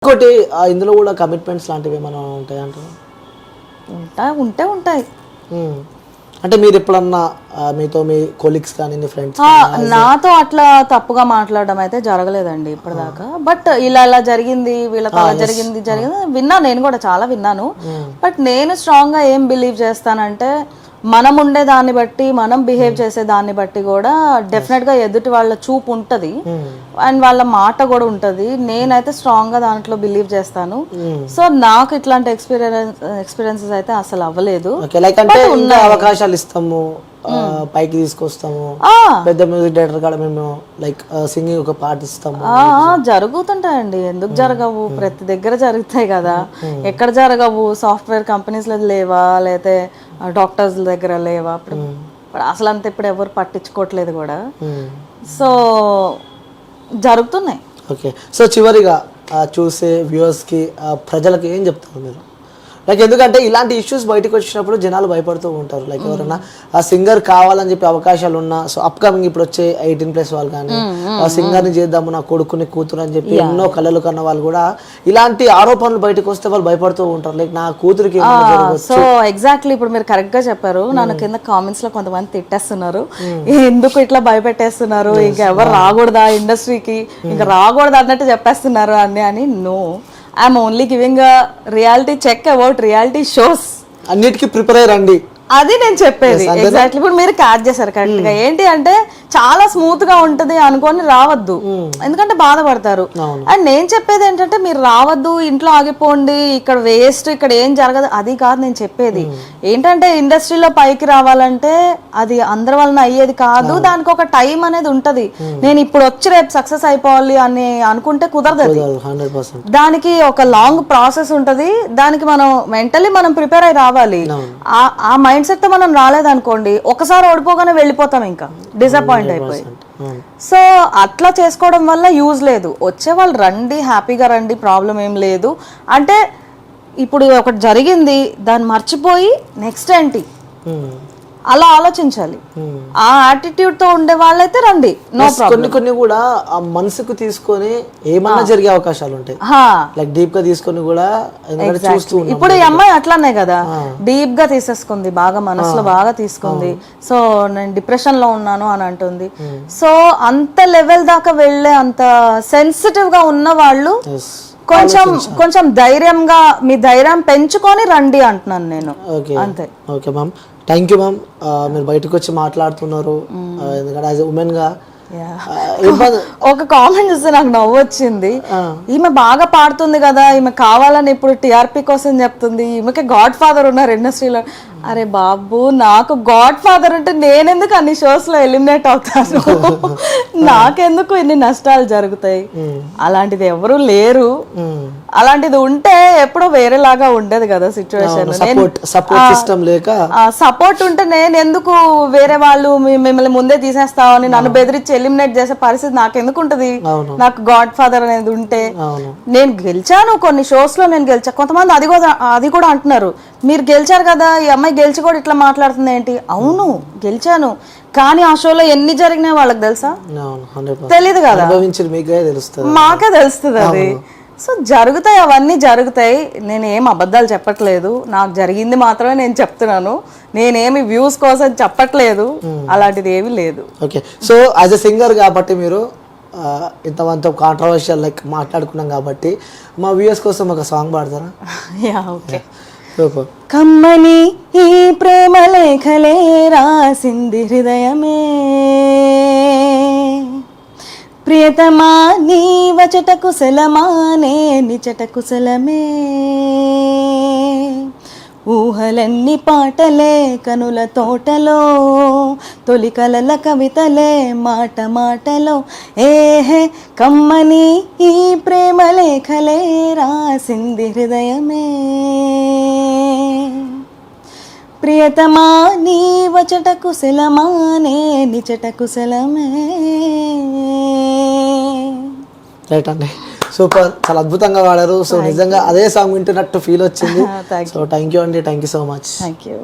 ఇంకోటి ఇందులో కూడా కమిట్మెంట్స్ లాంటివి ఏమైనా ఉంటాయంటారా? ఉంటాయి. అంటే మీరు ఎప్పుడన్నా మీతో మీ కొలీగ్స్ కానీ ఫ్రెండ్స్ నాతో అట్లా తప్పుగా మాట్లాడడం అయితే జరగలేదండి ఇప్పటిదాకా. బట్ ఇలా జరిగింది, వీళ్ళతో అలా జరిగింది విన్నాను, నేను కూడా చాలా విన్నాను. బట్ నేను స్ట్రాంగ్ గా ఏం బిలీవ్ చేస్తానంటే, మనం ఉండే దాన్ని బట్టి, మనం బిహేవ్ చేసే దాన్ని బట్టి కూడా డెఫినెట్ గా ఎదుటి వాళ్ళ చూపు ఉంటది అండ్ వాళ్ళ మాట కూడా ఉంటది. నేనైతే స్ట్రాంగ్ గా దాంట్లో బిలీవ్ చేస్తాను. సో నాకు ఇట్లాంటి ఎక్స్పీరియన్సెస్ అయితే అసలు అవ్వలేదు. అవకాశాలు ఇస్తాము, పైకి తీసుకొస్తాము, పెద్ద మ్యూజిక్ డైరెక్టర్ కూడా మేము లైక్ సింగింగ్ ఒక పాట ఇస్తాము. జరుగుతుంటాయండి, ఎందుకు జరగవు? ప్రతి దగ్గర జరుగుతాయి కదా, ఎక్కడ జరగవు? సాఫ్ట్వేర్ కంపెనీస్ లో లేవా, లేకపోతే డాక్టర్స్ దగ్గర లేవా? ఇప్పుడు అసలు అంత ఇప్పుడు ఎవరు పట్టించుకోవట్లేదు కూడా. సో జరుగుతున్నాయి. ఓకే, సో చివరిగా చూసే వ్యూవర్స్కి, ప్రజలకి ఏం చెప్తారు మీరు? లైక్ ఎందుకంటే ఇలాంటి ఇష్యూస్ బయటకు వచ్చినప్పుడు జనాలు భయపడుతూ ఉంటారు. లైక్ ఎవరైనా ఆ సింగర్ కావాలని చెప్పి అవకాశాలు ఉన్నా, సో అప్కమింగ్ ఇప్పుడు వచ్చే 18+ వాళ్ళు కానీ ఆ సింగర్ని చేద్దాము, నా కొడుకుని కూతురు అని చెప్పి ఎన్నో కళలు కన్న వాళ్ళు కూడా ఇలాంటి ఆరోపణలు బయటకు వస్తే వాళ్ళు భయపడుతూ ఉంటారు. లైక్ నా కూతురికి. సో ఎగ్జాక్ట్లీ ఇప్పుడు మీరు కరెక్ట్ గా చెప్పారు. నన్ను కింద కామెంట్స్ లో కొంతమంది తిట్టేస్తున్నారు, ఎందుకు ఇట్లా భయపెట్టేస్తున్నారు, ఇంకా ఎవరు రాకూడదా ఇండస్ట్రీకి, ఇంకా రాకూడదు అన్నట్టు చెప్పేస్తున్నారు అని. No, I'm only giving a reality check about reality shows. అన్నిటికీ ప్రిపేర్ అయ్యండి, అది నేను చెప్పేది. ఎగ్జాక్ట్లీ ఇప్పుడు మీరు క్యాచ్ చేశారు కరెక్ట్ గా. ఏంటి అంటే చాలా స్మూత్ గా ఉంటది అనుకొని రావద్దు, ఎందుకంటే బాధపడతారు. అండ్ నేను చెప్పేది ఏంటంటే, మీరు రావద్దు, ఇంట్లో ఆగిపోండి, ఇక్కడ వేస్ట్, ఇక్కడ ఏం జరగదు, అది కాదు నేను చెప్పేది. ఏంటంటే ఇండస్ట్రీలో పైకి రావాలంటే అది అందరి వలన అయ్యేది కాదు, దానికి ఒక టైం అనేది ఉంటది. నేను ఇప్పుడు వచ్చి రేపు సక్సెస్ అయిపోవాలి అని అనుకుంటే కుదరదు. దానికి ఒక లాంగ్ ప్రాసెస్ ఉంటది, దానికి మనం మెంటలీ మనం ప్రిపేర్ అయి రావాలి. ఆ మైండ్ సెట్ తో మనం రాలేదనుకోండి, ఒకసారి ఓడిపోగానే వెళ్ళిపోతాం, ఇంకా డిసప్పాయింట్ అయిపోయి. సో అట్లా చేసుకోవడం వల్ల యూజ్ లేదు. వచ్చే వాళ్ళు రండి, హ్యాపీగా రండి, ప్రాబ్లం ఏం లేదు. అంటే ఇప్పుడు ఒకటి జరిగింది, దాన్ని మర్చిపోయి నెక్స్ట్ ఏంటి అలా ఆలోచించాలి. ఆ యాటిట్యూడ్ తో ఉండే వాళ్ళైతే రండి, నో ప్రాబ్లం. కొన్ని కూడా ఆ మనసుకు తీసుకొని ఏమన్నా జరిగే అవకాశాలు ఉంటాయి, లైక్ డీప్ గా తీసుకొని కూడా. ఇప్పుడు ఈ అమ్మాయి అట్లానే కదా, డీప్ గా తీసేసుకుంది, బాగా మనసులో బాగా తీసుకుంది. సో నేను డిప్రెషన్ లో ఉన్నాను అని అంటుంది. సో అంత లెవెల్ దాకా వెళ్ళే అంత సెన్సిటివ్ గా ఉన్న వాళ్ళు కొంచెం ధైర్యంగా, మీ ధైర్యం పెంచుకొని రండి అంటున్నాను నేను, అంతే. Okay ma'am, thank you ma'am. మీరు బయటకు వచ్చి మాట్లాడుతున్నారు, ఎందుకంటే యాజ్ ఎ ఉమెన్ గా. ఒక కామెంట్ చూస్తే నాకు నవ్వు వచ్చింది. ఈమె బాగా పాడుతుంది కదా, ఈమె కావాలని ఇప్పుడు టీఆర్పీ కోసం చెప్తుంది, ఈమెకి గాడ్ ఫాదర్ ఉన్నారు ఇండస్ట్రీలో. అరే బాబు, నాకు గాడ్ ఫాదర్ ఉంటే నేనెందుకు అన్ని షోస్ లో ఎలిమినేట్ అవుతాను? నాకెందుకు ఇన్ని నష్టాలు జరుగుతాయి? అలాంటిది ఎవరు లేరు. అలాంటిది ఉంటే ఎప్పుడో వేరేలాగా ఉండేది కదా సిచ్యువేషన్. సపోర్ట్ ఉంటే నేను ఎందుకు వేరే వాళ్ళు మిమ్మల్ని ముందే తీసేస్తామని నన్ను బెదిరించి ఎలిమినేట్ చేసే పరిస్థితి నాకెందుకు ఉంటది? నాకు గాడ్ ఫాదర్ అనేది ఉంటే. నేను గెలిచాను, కొన్ని షోస్ లో నేను గెలిచా. కొంతమంది అది కూడా అంటున్నారు, మీరు గెలిచారు కదా, ఈ అమ్మాయి గెలిచి కూడా ఇట్లా మాట్లాడుతుంది ఏంటి? అవును, గెలిచాను, కానీ ఆ షోలో ఎన్ని జరిగినాయి వాళ్ళకి తెలుసా? తెలీదు కదా, మాకే తెలుస్తుంది అది. సో జరుగుతాయి, అవన్నీ జరుగుతాయి. నేను ఏం అబద్ధాలు చెప్పట్లేదు, నాకు జరిగింది మాత్రమే నేను చెప్తున్నాను. నేనేమి వ్యూస్ కోసం చెప్పట్లేదు, అలాంటిది ఏమీ లేదు. Okay, so as a singer కాబట్టి మీరు ఇంతమంత కాంట్రవర్షియల్ లైక్ మాట్లాడుకున్నాం కాబట్టి మా వ్యూయర్స్ కోసం ఒక సాంగ్ పాడతారా? Yeah, okay. కమ్మని ఈ ప్రేమ లేఖలే రాసింది హృదయమే, ప్రియతమా నీ వచట కుశలమానే నిచట కుశలమే, ఊహలన్నీ పాటలే కనుల తోటలో, తొలి కలల కవితలే మాట మాటలో, ఏహే కమ్మని ఈ ప్రేమ లేఖలే రాసింది హృదయమే, ప్రియతమా నీ వచట కుశలమానే నిచట కుశలమే. రైట్ అండి, సూపర్, చాలా అద్భుతంగా వాడారు. సో నిజంగా అదే సాంగ్ వింటున్నట్టు ఫీల్ వచ్చింది. సో థ్యాంక్ యూ అండి, thank you so much. Thank you.